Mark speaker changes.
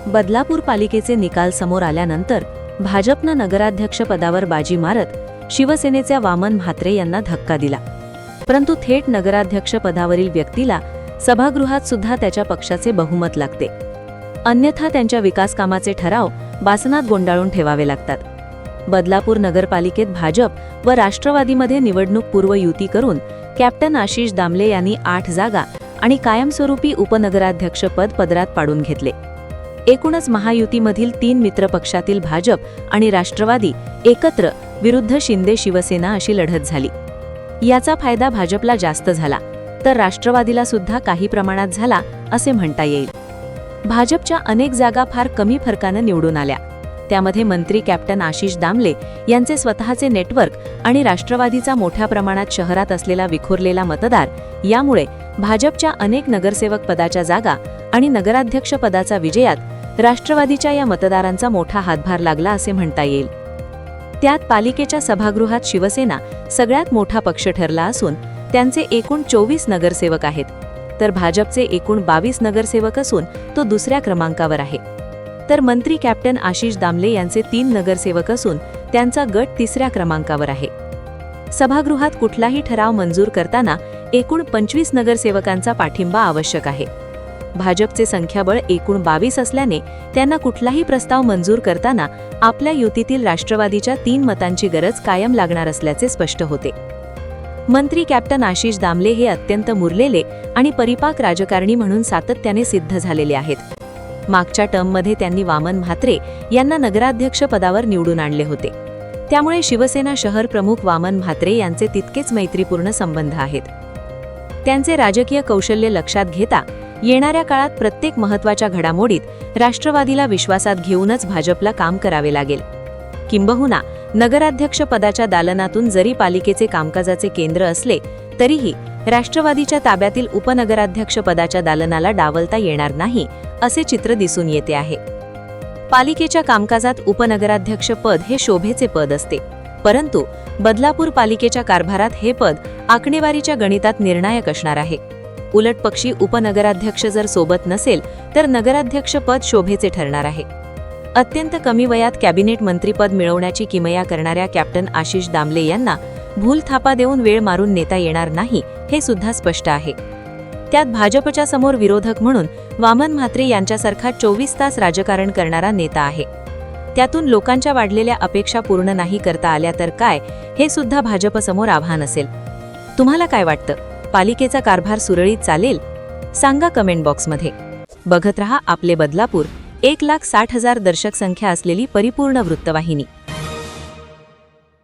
Speaker 1: बदलापूर पालिकेचे निकाल समोर आल्यानंतर भाजपनं नगराध्यक्षपदावर बाजी मारत शिवसेनेच्या वामन म्हात्रे यांना धक्का दिला. परंतु थेट नगराध्यक्षपदावरील व्यक्तीला सभागृहात सुद्धा त्याच्या पक्षाचे बहुमत लागते. अन्यथा त्यांच्या विकासकामाचे ठराव बासनात गोंडाळून ठेवावे लागतात. बदलापूर नगरपालिकेत भाजप व राष्ट्रवादीमध्ये निवडणूकपूर्व युती करून कॅप्टन आशिष दामले यांनी 8 जागा आणि कायमस्वरूपी उपनगराध्यक्षपद पदरात पाडून घेतले. एकूणच महायुतीमधील 3 मित्रपक्षातील भाजप आणि राष्ट्रवादी एकत्र विरुद्ध शिंदे शिवसेना अशी लढत झाली. याचा फायदा भाजपला जास्त झाला तर राष्ट्रवादीला सुद्धा काही प्रमाणात झाला असे म्हणता येईल. भाजपच्या अनेक जागा फार कमी फरकानं निवडून आल्या. त्यामध्ये मंत्री कॅप्टन आशिष दामले यांचे स्वतःचे नेटवर्क आणि राष्ट्रवादीचा मोठ्या प्रमाणात शहरात असलेला विखुरलेला मतदार यामुळे भाजपच्या अनेक नगरसेवक पदाच्या जागा आणि नगराध्यक्ष पदाचा विजयात राष्ट्रवादीच्या या मतदारांचा मोठा हातभार लागला असे म्हणता येईल. त्यात पालिकेच्या सभागृहात शिवसेना सगळ्यात मोठा पक्ष ठरला असून त्यांचे एकूण 24 नगरसेवक आहेत, तर भाजपचे एकूण 22 नगरसेवक असून तो दुसऱ्या क्रमांकावर आहे. तर मंत्री कॅप्टन आशिष दामले यांचे 3 नगरसेवक असून त्यांचा गट 3ऱ्या क्रमांकावर आहे. सभागृहात कुठलाही ठराव मंजूर करताना एकूण 25 नगरसेवकांचा पाठिंबा आवश्यक आहे. भाजपचे संख्याबळ एकूण 22 असल्याने त्यांना कुठलाही प्रस्ताव मंजूर करताना आपल्या युतीतील राष्ट्रवादीच्या 3 मतांची गरज कायम लागणार असल्याचे स्पष्ट होते. मंत्री कॅप्टन आशिष दामले हे अत्यंत मुरलेले आणि परिपाक राजकारणी म्हणून सातत्याने सिद्ध झालेले आहेत. मागच्या टर्ममध्ये त्यांनी वामन म्हात्रे यांना नगराध्यक्ष पदावर निवडून आणले होते. त्यामुळे शिवसेना शहर प्रमुख वामन म्हात्रे यांचे तितकेच मैत्रीपूर्ण संबंध आहेत. त्यांचे राजकीय कौशल्य लक्षात घेता येणाऱ्या काळात प्रत्येक महत्त्वाच्या घडामोडीत राष्ट्रवादीला विश्वासात घेऊनच भाजपला काम करावे लागेल. किंबहुना नगराध्यक्ष पदाच्या दालनातून जरी पालिकेचे कामकाजाचे केंद्र असले तरीही राष्ट्रवादीच्या ताब्यातील उपनगराध्यक्ष पदाच्या दालनाला डावलता येणार नाही असे चित्र दिसून येते आहे. पालिकेच्या कामकाजात उपनगराध्यक्ष पद हे शोभेचे पद असते, परंतु बदलापूर पालिकेच्या कारभारात हे पद आकडेवारीच्या गणितात निर्णायक असणार आहे. उलटपक्षी उपनगराध्यक्ष जर सोबत नसेल तर नगराध्यक्ष पद शोभेचे ठरणार आहे. अत्यंत कमी वयात कॅबिनेट मंत्रीपद मिळवण्याची किमया करणाऱ्या कॅप्टन आशिष दामले यांना भूल थापा देऊन वेळ मारून नेता येणार नाही हे सुद्धा स्पष्ट आहे. त्यात भाजपच्या समोर विरोधक म्हणून वामन म्हात्रे यांच्यासारखा 24 तास राजकारण करणारा नेता आहे. त्यातून लोकांच्या वाढलेल्या अपेक्षा पूर्ण नाही करता आल्या तर काय हे सुद्धा भाजपसमोर आव्हान असेल. तुम्हाला काय वाटतं? पालिकेचा कारभार सुरळीत चालेल? सांगा कमेंट बॉक्समध्ये. बघत रहा आपले बदलापूर, 1,60,000 दर्शक संख्या असलेली परिपूर्ण वृत्तवाहिनी.